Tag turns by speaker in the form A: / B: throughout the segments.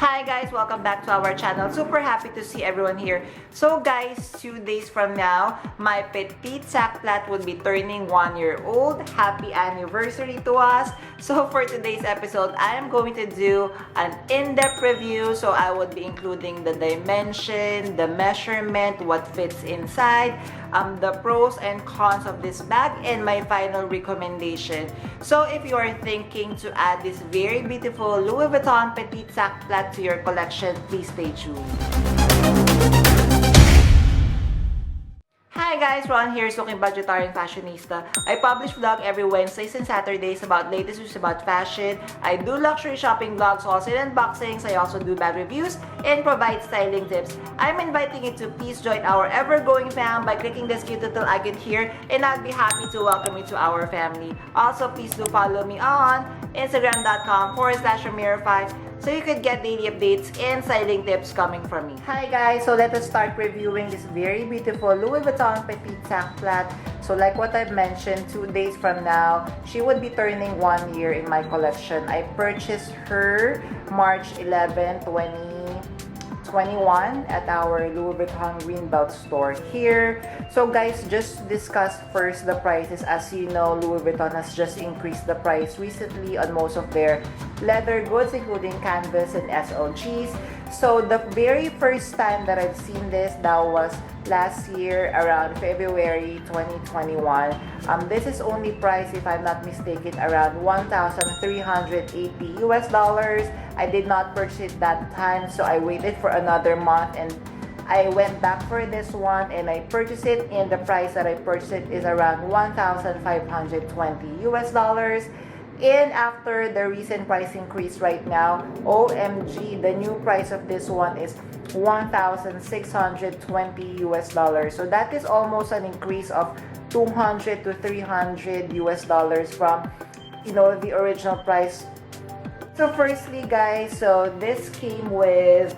A: Hi guys, welcome back to our channel. Super happy to see everyone here. So guys, 2 days from now, my Petit Sac Plat would be turning 1 year old. Happy anniversary to us. So for today's episode, I am going to do an in-depth review. So I would be including the dimension, the measurement, what fits inside, the pros and cons of this bag, and my final recommendation. So if you are thinking to add this very beautiful Louis Vuitton Petit Sac Plat to your collection, please stay tuned. Hi guys, Ron here, Suking Budgetarian Fashionista. I publish vlog every Wednesdays and Saturdays about latest news about fashion. I do luxury shopping vlogs, also in unboxings. I also do bag reviews and provide styling tips. I'm inviting you to please join our ever-growing fam by clicking this cute little icon here, and I'd be happy to welcome you to our family. Also, please do follow me on Instagram.com/Ramiro5 so you could get daily updates and styling tips coming from me. Hi guys, so let us start reviewing this very beautiful Louis Vuitton Petit Sac Plat. So like what I've mentioned, 2 days from now, she would be turning 1 year in my collection. I purchased her March 11, 2021 at our Louis Vuitton Greenbelt store here. So guys, just discuss first the prices. As you know, Louis Vuitton has just increased the price recently on most of their leather goods, including canvas and SLGs. So the very first time that I've seen this, that was last year around February 2021. This is only priced, if I'm not mistaken, around $1,380 US. I did not purchase it that time, so I waited for another month and I went back for this one and I purchased it, and the price that I purchased it is around $1,520 US. And after the recent price increase right now, OMG, the new price of this one is $1,620 US. So that is almost an increase of $200 to $300 US from, the original price. So firstly guys, so this came with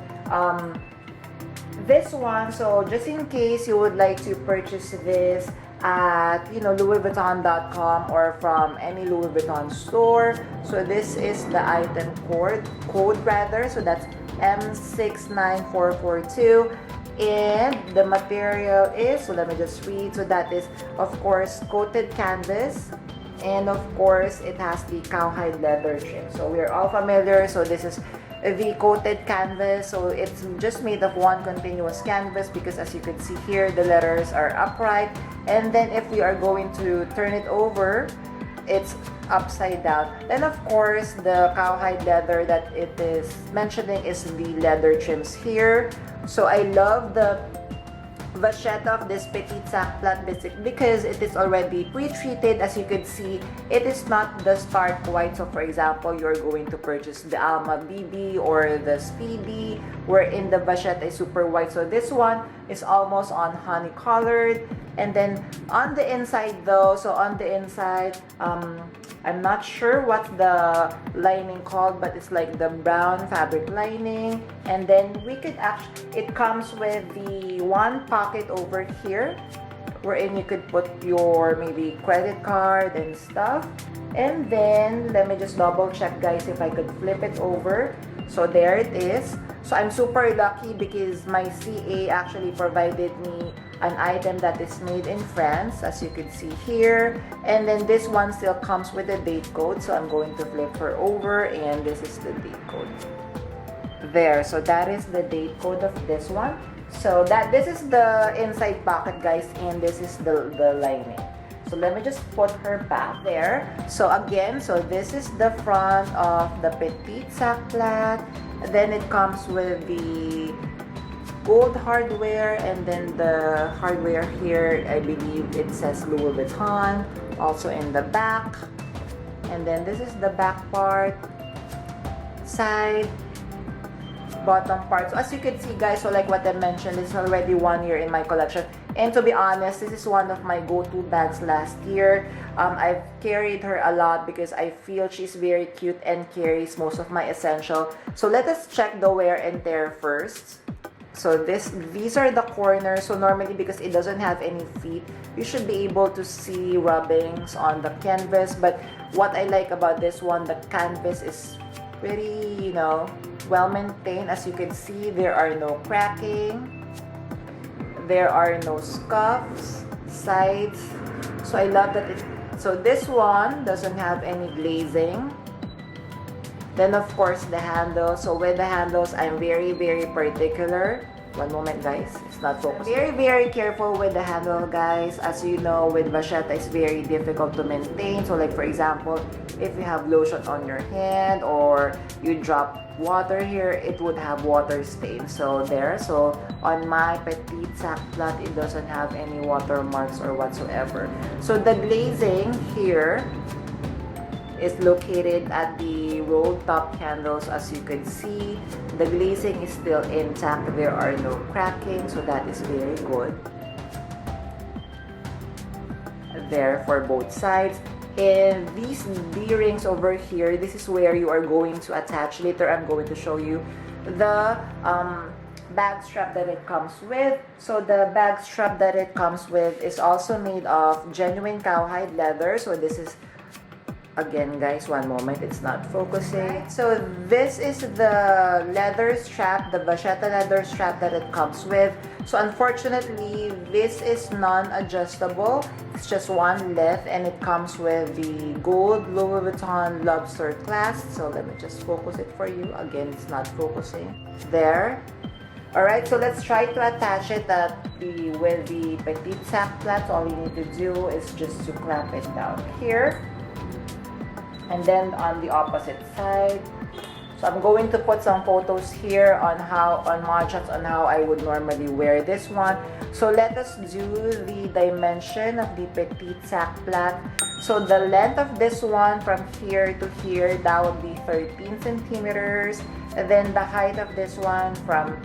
A: this one. So just in case you would like to purchase this at louisvuitton.com or from any Louis Vuitton store, so this is the item code rather, so that's M69442, and the material is, so let me just read, so that is of course coated canvas, and of course it has the cowhide leather trim. So we're all familiar, so this is the coated canvas, so it's just made of one continuous canvas because as you can see here, the letters are upright, and then if we are going to turn it over, it's upside down. Then of course the cowhide leather that it is mentioning is the leather trims here. So I love the vachette of this Petit Sac Plat because it is already pre-treated. As you can see, it is not the stark white. So for example, you're going to purchase the Alma BB or the Speedy, wherein the vachette is super white. So this one is almost on honey colored. And then on the inside though, so on the inside, I'm not sure what's the lining called, but it's like the brown fabric lining. And then we could actually, it comes with the one pocket over here, wherein you could put your maybe credit card and stuff. And then let me just double check guys if I could flip it over. So there it is. So I'm super lucky because my CA actually provided me an item that is made in France, as you can see here. And then this one still comes with a date code. So I'm going to flip her over, and this is the date code. There, so that is the date code of this one. So this is the inside pocket guys, and this is the lining. So let me just put her back there. So again, so this is the front of the Petit Sac Plat. Then it comes with the gold hardware, and then the hardware here, I believe it says Louis Vuitton, also in the back. And then this is the back part, side, bottom part. So as you can see guys, so like what I mentioned, it's already 1 year in my collection, and to be honest, this is one of my go-to bags last year. I've carried her a lot because I feel she's very cute and carries most of my essential. So let us check the wear and tear first. So these are the corners. So normally, because it doesn't have any feet, you should be able to see rubbings on the canvas. But what I like about this one, the canvas is pretty, well maintained. As you can see, there are no cracking, there are no scuffs, sides. So I love that so this one doesn't have any glazing. Then of course the handles. So with the handles, I'm very particular. One moment guys, it's not focused. Very careful with the handle guys. As you know, with vachetta, it's very difficult to maintain. So like for example, if you have lotion on your hand or you drop water here, it would have water stain. So there, so on my Petit Sac Plat, it doesn't have any watermarks or whatsoever. So the glazing here is located at the rolled top handles. As you can see, the glazing is still intact. There are no cracking, so that is very good. There for both sides. And these D-rings over here, this is where you are going to attach. Later, I'm going to show you the bag strap that it comes with. So the bag strap that it comes with is also made of genuine cowhide leather. So this is, again guys, one moment, it's not focusing. So this is the leather strap, the vachetta leather strap that it comes with. So unfortunately, this is non-adjustable. It's just one length, and it comes with the gold Louis Vuitton lobster clasp. So let me just focus it for you. Again, it's not focusing. There. Alright, so let's try to attach it with the Petit Sac Plat. All you need to do is just to clamp it down here. And then on the opposite side. So I'm going to put some photos here on mugshots on how I would normally wear this one. So let us do the dimension of the Petit Sac Plat. So the length of this one from here to here, that would be 13 centimeters. And then the height of this one from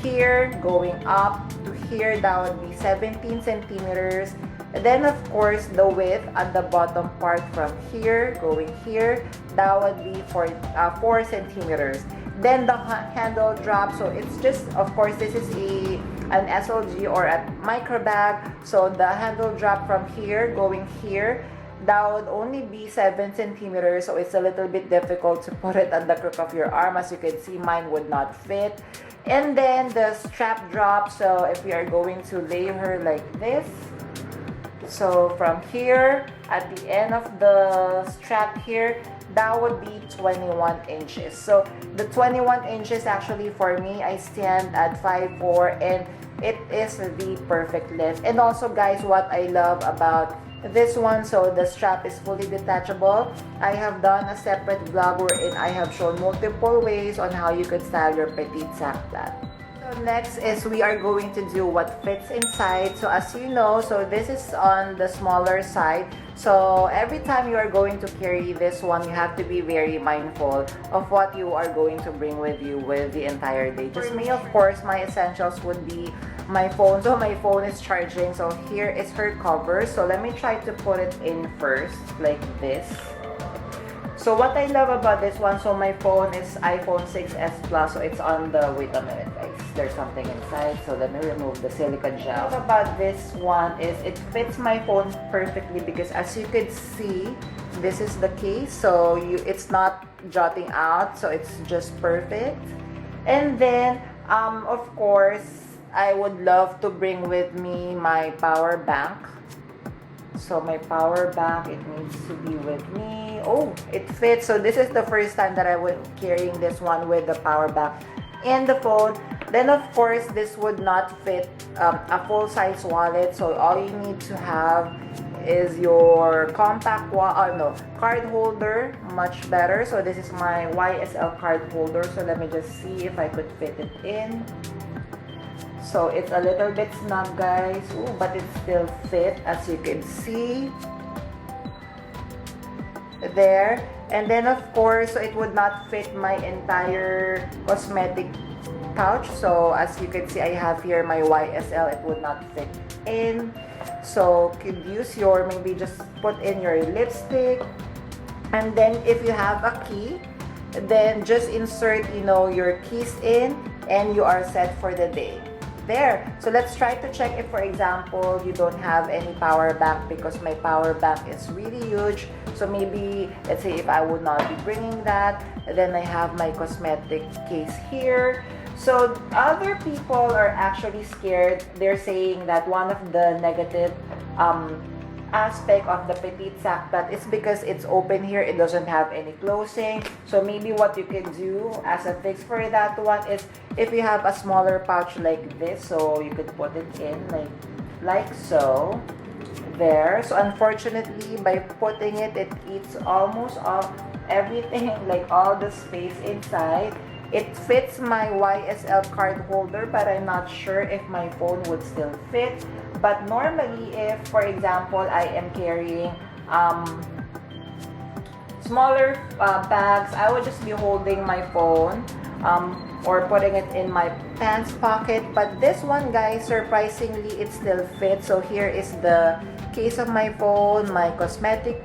A: here going up to here, that would be 17 centimeters. And then of course the width at the bottom part from here going here, that would be 4 centimeters. Then the handle drop, so it's just, of course this is an SLG or a micro bag. So the handle drop from here going here, that would only be 7 centimeters. So it's a little bit difficult to put it at the crook of your arm. As you can see, mine would not fit. And then the strap drop, so if we are going to lay her like this, so from here at the end of the strap here, that would be 21 inches. So the 21 inches actually for me, I stand at 5'4", and it is the perfect length. And also guys, what I love about this one, so the strap is fully detachable. I have done a separate vlog wherein I have shown multiple ways on how you could style your Petit Sac Plat. So next is we are going to do what fits inside. So as you know, so this is on the smaller side. So every time you are going to carry this one, you have to be very mindful of what you are going to bring with you with the entire day. Just me, of course, my essentials would be my phone. So my phone is charging. So here is her cover. So let me try to put it in first, like this. So what I love about this one, so my phone is iPhone 6s Plus, so it's on the, wait a minute guys, there's something inside, so let me remove the silicone gel. What about this one is it fits my phone perfectly because as you could see, this is the case, so it's not jutting out, so it's just perfect. And then of course, I would love to bring with me my power bank. So my power bank, it needs to be with me. Oh, it fits. So this is the first time that I would carrying this one with the power bank and the phone. Then of course, this would not fit a full-size wallet. So all you need to have is your compact card holder, much better. So this is my YSL card holder. So let me just see if I could fit it in. So it's a little bit snug guys, ooh, but it still fit as you can see there. And then of course, so it would not fit my entire cosmetic pouch. So as you can see, I have here my YSL, it would not fit in. So could use your, maybe just put in your lipstick. And then if you have a key, then just insert, your keys in and you are set for the day. there. So let's try to check if, for example, you don't have any power bank, because my power bank is really huge. So maybe, let's say if I would not be bringing that, then I have my cosmetic case here. So other people are actually scared. They're saying that one of the negative aspect of the Petit Sac Plat is because it's open here, it doesn't have any closing. So maybe what you can do as a fix for that one is, if you have a smaller pouch like this, so you could put it in like so, there. So unfortunately, by putting it, it eats almost all everything, like all the space inside. It fits my YSL card holder, but I'm not sure if my phone would still fit. But normally, if, for example, I am carrying smaller bags, I would just be holding my phone or putting it in my pants pocket. But this one, guys, surprisingly, it still fits. So here is the case of my phone, my cosmetic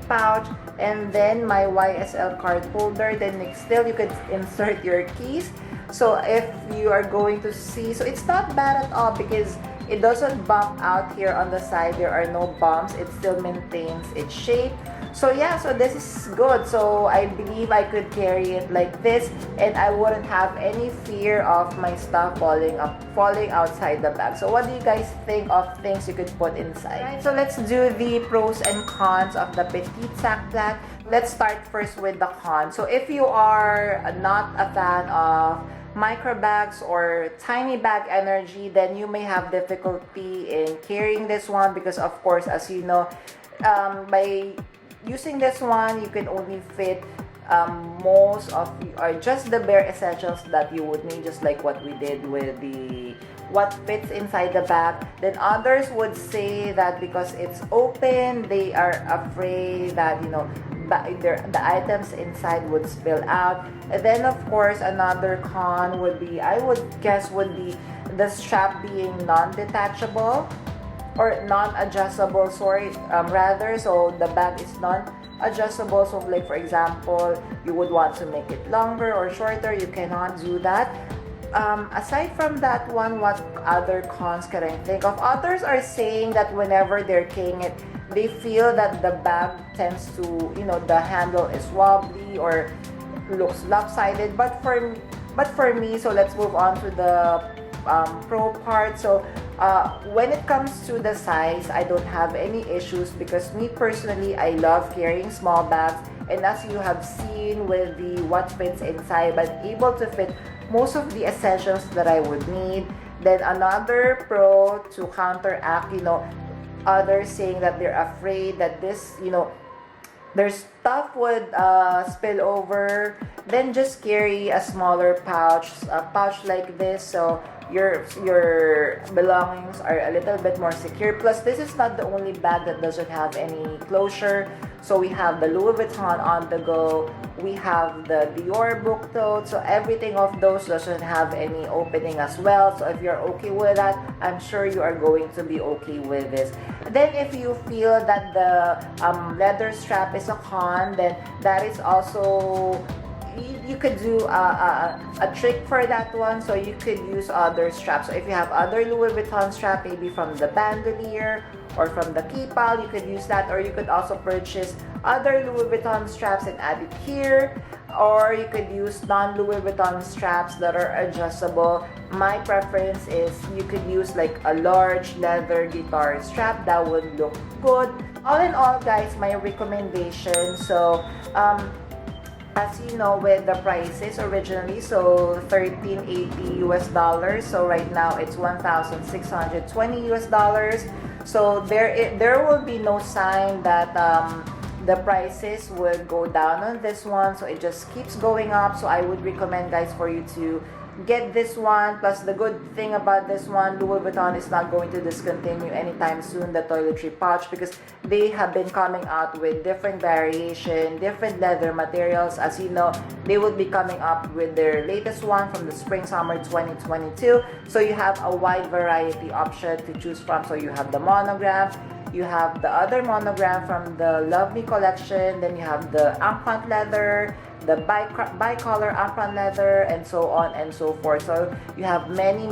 A: pouch, and then my YSL card holder. Then still you could insert your keys. So if you are going to see, so it's not bad at all because it doesn't bump out here on the side. There are no bumps. It still maintains its shape. So yeah, so this is good. So I believe I could carry it like this, and I wouldn't have any fear of my stuff falling outside the bag. So what do you guys think of things you could put inside? Right, so let's do the pros and cons of the Petit Sac Plat. Let's start first with the cons. So if you are not a fan of micro bags or tiny bag energy, then you may have difficulty in carrying this one because, of course, as you know, by using this one, you can only fit most of, or just the bare essentials that you would need, just like what we did with the what fits inside the bag. Then others would say that because it's open, they are afraid that, you know, the items inside would spill out. And then of course another con would be, I would guess, would be the strap being non-detachable or non-adjustable, rather. So the bag is non-adjustable. So like, for example, you would want to make it longer or shorter, you cannot do that. Aside from that one, what other cons can I think of? Others are saying that whenever they're carrying it, they feel that the bag tends to, you know, the handle is wobbly or looks lopsided. But for me, so let's move on to the pro part. So when it comes to the size, I don't have any issues because me personally, I love carrying small bags, and as you have seen with the what fits inside, I'm able to fit most of the essentials that I would need. Then another pro to counteract, you know, others saying that they're afraid that this, you know, their stuff would spill over, then just carry a smaller pouch, like this, so your belongings are a little bit more secure. Plus, this is not the only bag that doesn't have any closure. So we have the Louis Vuitton on the go, we have the Dior book tote, so everything of those doesn't have any opening as well. So if you're okay with that, I'm sure you are going to be okay with this. Then if you feel that the leather strap is a con, then that is also, you could do a trick for that one. So you could use other straps. So if you have other Louis Vuitton strap, maybe from the bandolier or from the keypal, you could use that. Or you could also purchase other Louis Vuitton straps and add it here. Or you could use non-Louis Vuitton straps that are adjustable. My preference is you could use like a large leather guitar strap. That would look good. All in all, guys, my recommendation. So as you know, with the prices originally, so $1380 US, so right now it's $1,620 US. So there will be no sign that the prices would go down on this one, so it just keeps going up. So I would recommend, guys, for you to get this one. Plus, the good thing about this one, Louis Vuitton is not going to discontinue anytime soon the toiletry pouch, because they have been coming out with different variation, different leather materials. As you know, they will be coming up with their latest one from the spring summer 2022. So you have a wide variety option to choose from. So you have the monogram, you have the other monogram from the Love Me collection, then you have the Ampant leather, the bicolor apron leather, and so on and so forth. So you have many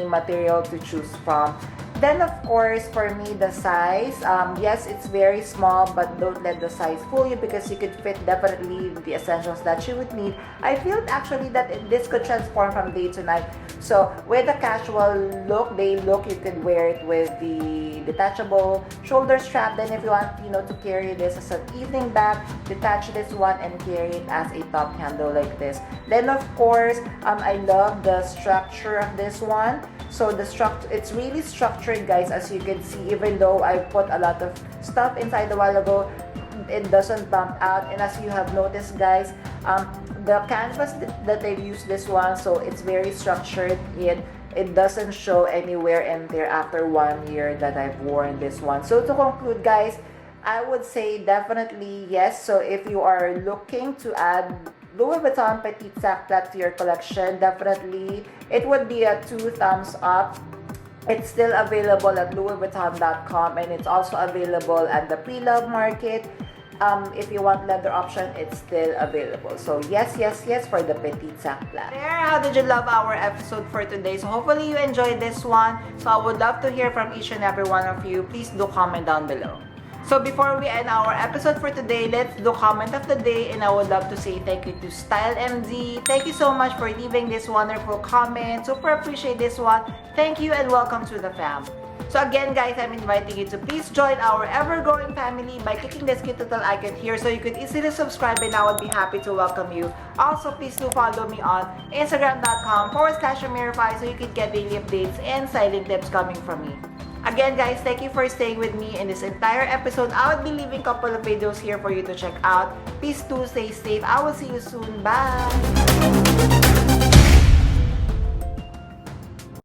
A: material to choose from. Then of course, for me, the size, yes, it's very small, but don't let the size fool you, because you could fit definitely the essentials that you would need. I feel actually that this could transform from day to night. So with a casual look, day look, you could wear it with the detachable shoulder strap. Then if you want, to carry this as an evening bag, detach this one and carry it as a top handle like this. Then of course, I love the structure of this one. So the structure, it's really structured, guys, as you can see. Even though I put a lot of stuff inside a while ago, it doesn't bump out. And as you have noticed, guys, the canvas that they've used this one, so it's very structured. It doesn't show anywhere in there after 1 year that I've worn this one. So to conclude, guys, I would say definitely yes. So if you are looking to add Louis Vuitton Petit Sac Plat to your collection, definitely it would be a 2 thumbs up. It's still available at louisvuitton.com, and it's also available at the pre-love market. If you want leather option, it's still available. So yes for the Petit Sac Plat. There, how did you love our episode for today? So hopefully you enjoyed this one. So I would love to hear from each and every one of you. Please do comment down below. So before we end our episode for today, let's do comment of the day, and I would love to say thank you to Style MD. Thank you so much for leaving this wonderful comment. Super appreciate this one. Thank you and welcome to the fam. So again, guys, I'm inviting you to please join our ever-growing family by clicking this cute little icon here, so you could easily subscribe, and I would be happy to welcome you. Also, please do follow me on Instagram.com/Amirify, so you could get daily updates and silent tips coming from me. Again, guys, thank you for staying with me in this entire episode. I will be leaving a couple of videos here for you to check out. Please do stay safe. I will see you soon. Bye!